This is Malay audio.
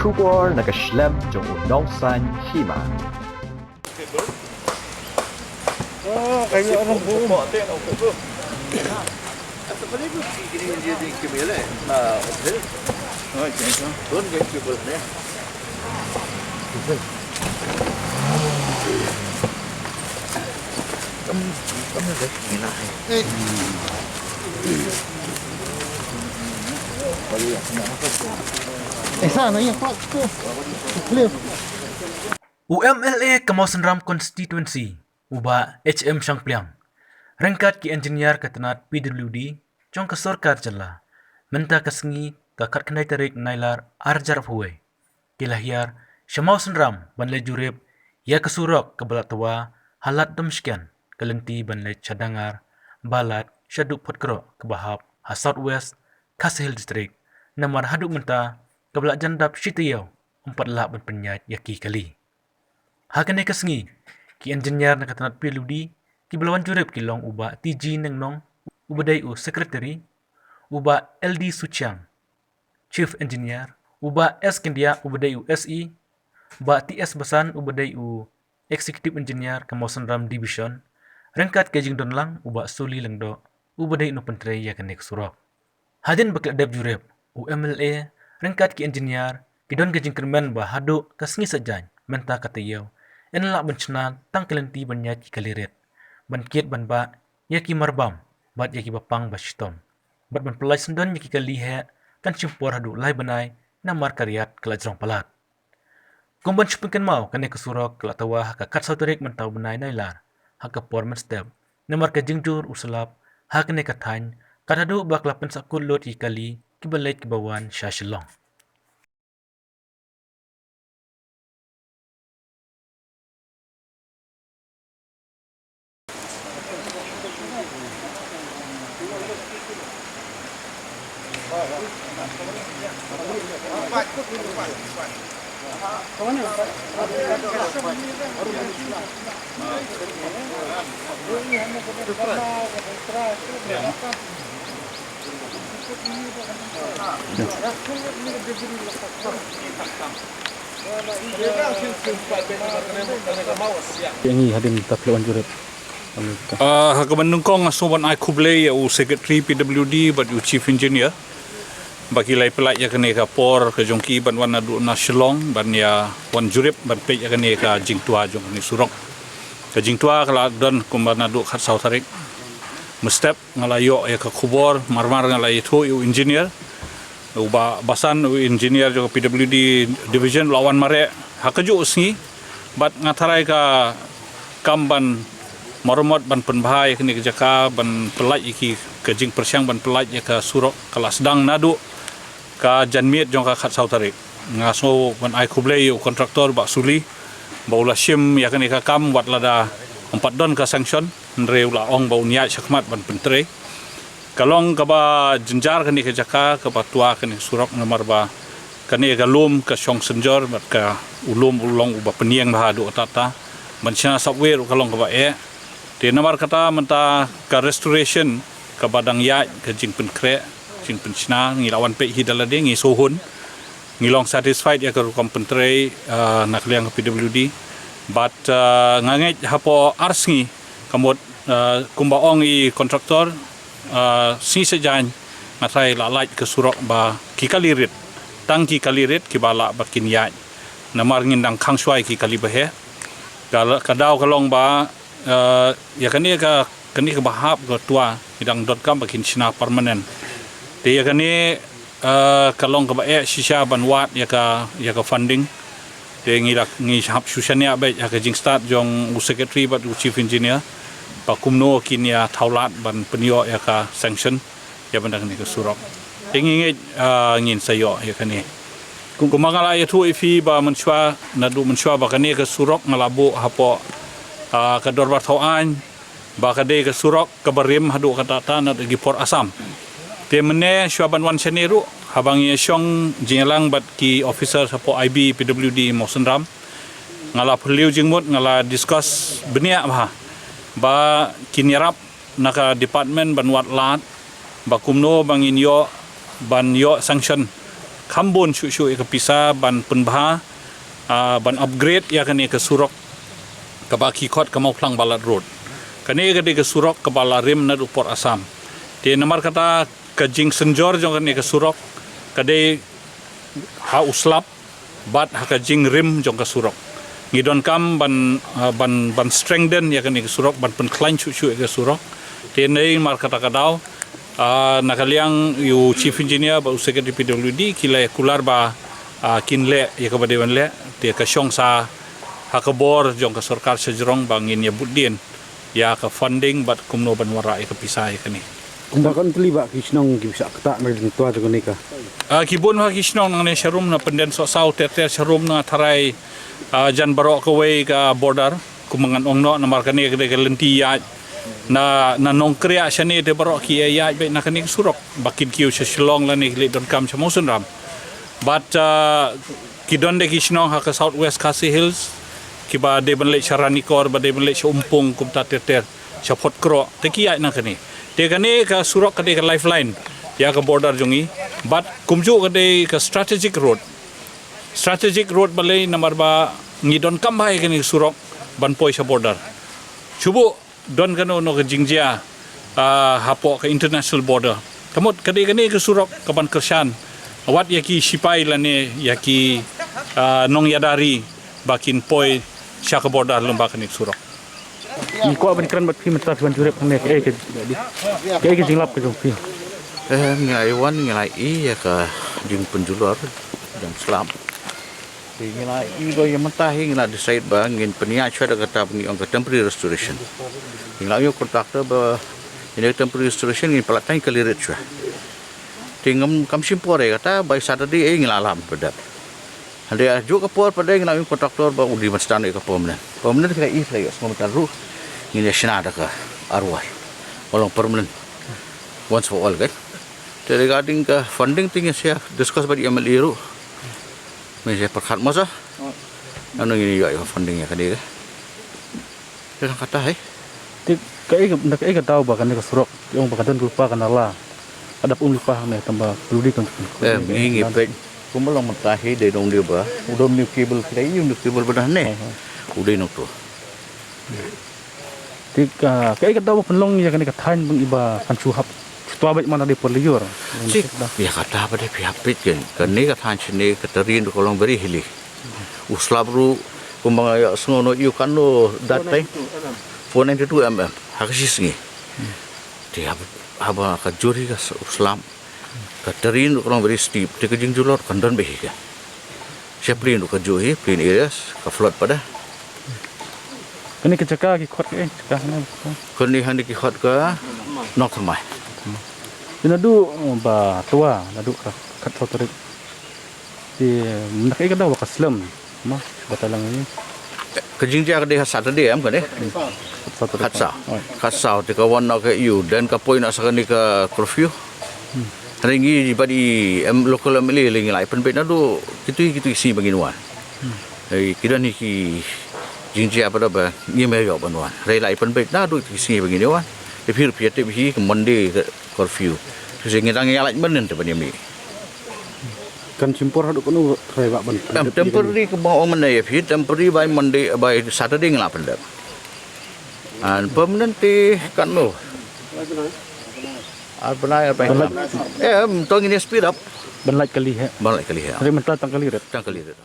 kubor nakaslem jong unongsan Hima. Oh, kayo ano po? Apa kali tu ini dia di Kemela na hotel. Oh, itu. Don get people ni. Kamu dah gila. Sana yang pak tu. Clear. UMLA Kawasan Ram Constituency uba HM Shangpliang rengkat ki engineer katanat PWD jong ka sarkar jalla menta kasengi kakat kenai tarik nailar arjar huwe kilahiar Shamawasan Ram banle jurib ya ke Surok ke Balat tawa halat domskian kalenti banle cadangar Balat syaduk potkro ke bahap ha Southwest Kasihil District namar haduk menta ke Balat jandap Shitiyau 4 lak ban penyat yaki kali hakan kasengi ki engineer na katanat PWD ki belawan jurib ki long uba TG neng nong ubadai u secretary uba LD Suchiang chief engineer uba S Kendia ubadai u SE ba TS Basan ubadai u executive engineer Kawasan Ram division rengkat ke jingdon lang uba Suli lengdo ubadai no pentre ya kanek Surok hadin bakla dab jurib UMLA rengkat ki engineer ki don ke jingkermen ba hadu kasngi sajan menta katayaw enlak bencana tang kelenti banyat ki kaliret ban kiet ban ba yaki marbam bat yaki bapang bashiton bat ban pelai sendon yaki kalihe kan cimpor hadu lai banai na mar karyat kelajrong palat kumban chupinkan mau kane kesurok kelatawa ka kat sauterik mentau banai nailar haka porman step na mar ka jingjur usalap hakane kathan kadadu bakla pensakul lot ikali kibalait kibawan shashilong Yang ini hadin tak lawan jurib. Hakamanungkong asuban ay kublay u secretary PWD but u chief engineer bagi lai pelak ya kene ka por ke jongki ban wan adu na Shillong ban ya wan jurip ban pe ya kene ka jingtua jong ni Surok ka jingtua kala don kumban adu khat sau tarik mestep ngalayo ya ka kubor marmar ngalai thu u engineer u basan u engineer jong PWD division lawan mare hakaju usngi bat ngatarai ka kamban maromot ban penbahai kini kejaka ban pelaj iki ke jing persiang ban pelaj ya ka Surok kala sedang nadu ka janmiet jong ka khat sautarik ngaso ban ai kublei kontraktor ba Suli baula shim ya kani ka kam wat Lada 4 don ka sanction ndre ula ong ba unia syakmat ban pentre kalong ka ba jenjar kani kejaka ka ba tua kani Surok nomor ba kani ka lum ka syong senjor bat ka ulum ulong uba peniang ba du tata ban chana software kalong ka ba di nomor kata menta ka restoration ka badang ya ka jing penkre jing penchna ngilawan pe hidalade ngi sohun ngilong satisfied ya ka kompentre nak liang ka PWD but nganget hapo arsngi kamot kumbaong i kontraktor si sejan matrai lalait ke Surok ba kikalirit tangki kalirit kibala bakin ya namar ngindang kangsuai ki kalibahe kadau kalong ba ya kani ka bahap ke tua hidang .com bakin China permanen di ya kani kalong ka ba shisha banwat ya ka funding de ngi hap sushania ba ya ka jing start jong u secretary but u chief engineer pa kumno kinia thaulat ban penyo ya ka sanction ya bandang ni ke Surok ingi ngin sayo ya kani kumangala ya tu ifi ba menchwa nadu menchwa ba kani ke Surok ngalabu hapo ka dorbat hoan ba ka de ka Surok ka barim hadu ka tata na gi por Asam te mene swaban wan seneru habang ye syong jingalang bat ki officer sapo IB PWD Kawasan Ram ngala perliu jingmut ngala discuss benia ba kinirap naka department ban wat lat ba kumno bangin yo ban yo sanction Kambon syuk-syuk ke pisah ban penbah ban upgrade ya kene ke Surok ke baki kot ke mau plang Balat road. Kene ke Surok ke Balarim na Port Assam. Di nomor kata ke Jing Senjor jong kene ke Surok kade ha uslap bat ha ke Jing Rim jong ke Surok. Ngidon kam ban strengthen ya kene ke Surok ban pen klein syuk-syuk ke Surok. Di nei mar kata kadau nakaliang yu chief engineer ba secretary PWD kilai kular ba kinle ya ke badewan le dia ke syong sa hakabor jong ke sarkar sejrong bangin ya budin ya ke funding bat kumno banwara ya ke pisai kani Kumbakan terlibat kisnong bisa ketak nang tua tu nika. kibun ha kisnong nang ne sharum na penden so sau ter sharum na tharai jan barok ke way ka border kumangan ongno na markani ke lenti ya na nongkria shani de barok ki ya be na kani Surok bakin kiu shlong la ni le don kam chamosun ram but kidon de kisnong ha ka southwest Khasi Hills kiba de benle charani kor ba de benle umpung kumta ter chapot kro te ki ya na kani te kani ka Surok ka de ka lifeline ya ka border jongi but kumju ka de ka strategic road balai number ba ngidon kam bai kani Surok ban poi sa border chubu don kano no ke Jingkajia hapo ke international border kamot kade ke Surok ke ban Kershan awat yaki Shipai lane yaki nong yadari bakin poi sya ke border lomba ke Surok Ni ko ban kran bat pi mata ban jurep ne ke jinglap ke jong pi. Ngilai wan ngilai ya ke Jing penjulur jam selam. Ngilai go yang mentahi ngilai decide ba ngin penia chwa kata pengi on temporary restoration. Ngilai yo kontraktor ba ini temporary restoration ngin pelatan kalirit chwa. Tingam kam simpore kata by Saturday ngilai alam pedat. Ada aju ke por pada ngilai yo kontraktor ba udi mastan ke permanent. Permanent kira is lagi semua taru ngin national ada ke arwah. Walau permanent once for all kan. Regarding ke funding tinggal saya discuss bagi MLA ru. Saya perkat masa. Anu ini juga funding ya kadi. Dia kata hai. Ti kai ka tahu bahkan ke Surok yang bahkan lupa kanala. Ada pun lupa me tambah peludi kan. Ini ngipet. Kumulong mentahi de dong dia ba. Udom new cable kira yung new cable bedah ne. Udah no tu. Ti kai ka tahu penlong ya kan ka than bang iba kan suhap. Tua baik mana di perliur. Ya kata apa dia pihak pit kan. Kene kata sini keterin tu kolong beri hili. Uslabru kumbang ya sengono iu kanu datai. 492 mm. Haksis ni. Dia apa kajuri ka uslam. Keterin tu kolong beri steep. Dia kejing julor kandan behi kan. Shangpliang tu kajuhi plain areas ka flood pada. Kini kecaka ki khot ke cakah na. Kene hang di khot ka nok samai. Nadu ba tua nadu kat sotorik. Di nakai kada wa kaslam. Ma batalang ini. Kejingja ke Saturday am kan Khatsau te kawan nak ke you dan ka point nak sakani ke curfew. Ringi di badi local MLA lingi lai pen bet nadu kitu isi baginuan. Kira ni ki Jingkajia pada ba ngi me yo banwan. Rai lai pen bet nadu isi baginuan. Te phir piate bi ke Monday ke curfew. Terus ngirang ngalaj benen te bani mi. Kan simpor hadu kono rai ba ban. Temporary ke bawa mana ya phir temporary by Monday by Saturday ngala pendap. And permanent kan no. Benar apa yang? Tong ini speed up. Ban lait kali he. Ban lait kali he. Rai mentah tang kali ret. Tang kali ret.